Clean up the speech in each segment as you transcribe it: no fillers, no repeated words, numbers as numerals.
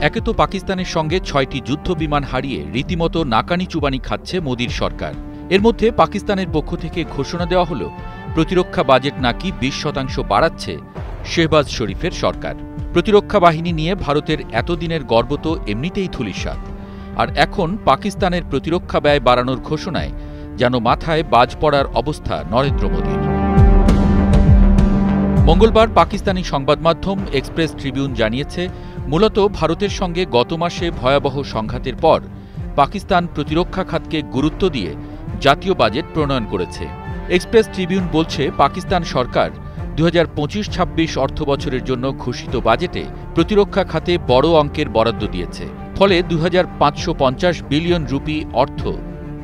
একে তো পাকিস্তানের সঙ্গে ৬টি যুদ্ধ বিমান হারিয়ে রীতিমতো নাকানি চুবানি খাচ্ছে মোদির সরকার। এর মধ্যে পাকিস্তানের পক্ষ থেকে ঘোষণা দেওয়া হল প্রতিরক্ষা বাজেট নাকি ২০% বাড়াচ্ছে শেহবাজ শরীফের সরকার। প্রতিরক্ষা বাহিনী নিয়ে ভারতের এতদিনের গর্ব তো এমনিতেই ধূলিসাৎ, আর এখন পাকিস্তানের প্রতিরক্ষা ব্যয় বাড়ানোর ঘোষণায় যেন মাথায় বাজ পড়ার অবস্থা নরেন্দ্র মোদির। মঙ্গলবার পাকিস্তানি সংবাদ মাধ্যম এক্সপ্রেস ট্রিবিউন জানিয়েছে, মূলত ভারতের সঙ্গে গত মাসে ভয়াবহ সংঘাতের পর পাকিস্তান প্রতিরক্ষা খাতকে গুরুত্ব দিয়ে জাতীয় বাজেট প্রণয়ন করেছে। এক্সপ্রেস ট্রিবিউন বলছে, পাকিস্তান সরকার ২০২৫-২৬ অর্থবছরের জন্য ঘোষিত বাজেটে প্রতিরক্ষা খাতে বড় অঙ্কের বরাদ্দ দিয়েছে। ফলে ২৫৫০ বিলিয়ন রুপি অর্থ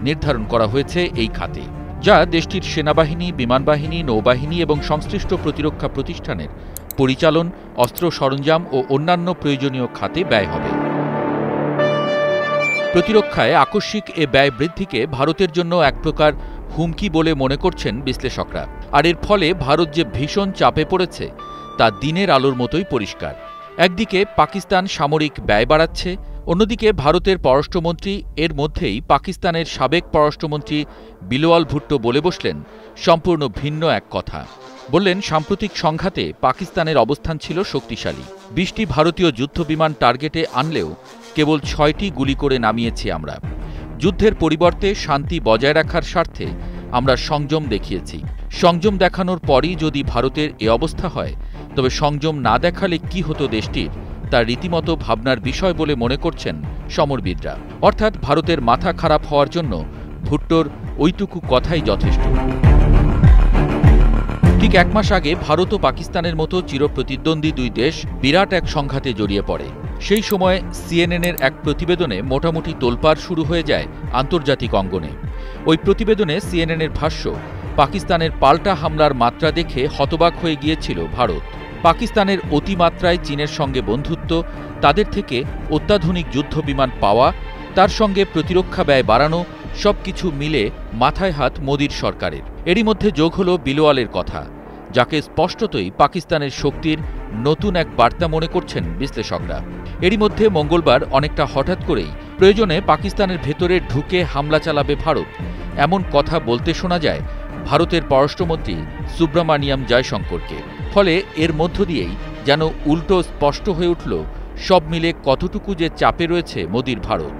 নির্ধারণ করা হয়েছে এই খাতে, যা দেশটির সেনাবাহিনী, বিমানবাহিনী, নৌবাহিনী এবং সংশ্লিষ্ট প্রতিরক্ষা প্রতিষ্ঠানের পরিচালন, অস্ত্র সরঞ্জাম ও অন্যান্য প্রয়োজনীয় খাতে ব্যয় হবে। প্রতিরক্ষায় আকস্মিক এ ব্যয় বৃদ্ধিকে ভারতের জন্য এক প্রকার হুমকি বলে মনে করছেন বিশ্লেষকরা। আর এর ফলে ভারত যে ভীষণ চাপে পড়েছে তা দিনের আলোর মতোই পরিষ্কার। একদিকে পাকিস্তান সামরিক ব্যয় বাড়াচ্ছে, অন্যদিকে ভারতের পররাষ্ট্রমন্ত্রী এর মধ্যেই পাকিস্তানের সাবেক পররাষ্ট্রমন্ত্রী বিলওয়াল ভুট্টো বলে বসলেন সম্পূর্ণ ভিন্ন এক কথা। বললেন, সাম্প্রতিক সংঘাতে পাকিস্তানের অবস্থান ছিল শক্তিশালী। ২০টি ভারতীয় যুদ্ধবিমান টার্গেটে আনলেও কেবল ৬টি গুলি করে নামিয়েছি আমরা। যুদ্ধের পরিবর্তে শান্তি বজায় রাখার স্বার্থে আমরা সংযম দেখিয়েছি। সংযম দেখানোর পরই যদি ভারতের এ অবস্থা হয়, তবে সংযম না দেখালে কি হতো দেশটির, তা রীতিমতো ভাবনার বিষয় বলে মনে করছেন সমরবিদরা। অর্থাৎ ভারতের মাথা খারাপ হওয়ার জন্য ভুট্টোর ওইটুকু কথাই যথেষ্ট। ঠিক এক মাস আগে ভারত ও পাকিস্তানের মতো চিরপ্রতিদ্বন্দ্বী দুই দেশ বিরাট এক সংঘাতে জড়িয়ে পড়ে। সেই সময় সিএনএনের এক প্রতিবেদনে মোটামুটি তোলপাড় শুরু হয়ে যায় আন্তর্জাতিক অঙ্গনে। ওই প্রতিবেদনে সিএনএনের ভাষ্য, পাকিস্তানের পাল্টা হামলার মাত্রা দেখে হতবাক হয়ে গিয়েছিল ভারত। পাকিস্তানের অতিমাত্রায় চীনের সঙ্গে বন্ধুত্ব, তাদের থেকে অত্যাধুনিক যুদ্ধবিমান পাওয়া, তার সঙ্গে প্রতিরক্ষা ব্যয় বাড়ানো, সবকিছু মিলে মাথায় হাত মোদির সরকারের। এরই মধ্যে যোগ হল বিলওয়ালের কথা, যাকে স্পষ্টতই পাকিস্তানের শক্তির নতুন এক বার্তা মনে করছেন বিশ্লেষকরা। এরই মধ্যে মঙ্গলবার অনেকটা হঠাৎ করেই প্রয়োজনে পাকিস্তানের ভেতরে ঢুকে হামলা চালাবে ভারত, এমন কথা বলতে শোনা যায় ভারতের পররাষ্ট্রমন্ত্রী সুব্রমানিয়াম জয়শঙ্করকে। ফলে এর মধ্য দিয়েই যেন উল্টো স্পষ্ট হয়ে উঠল সব মিলে কতটুকু যে চাপে রয়েছে মোদির ভারত।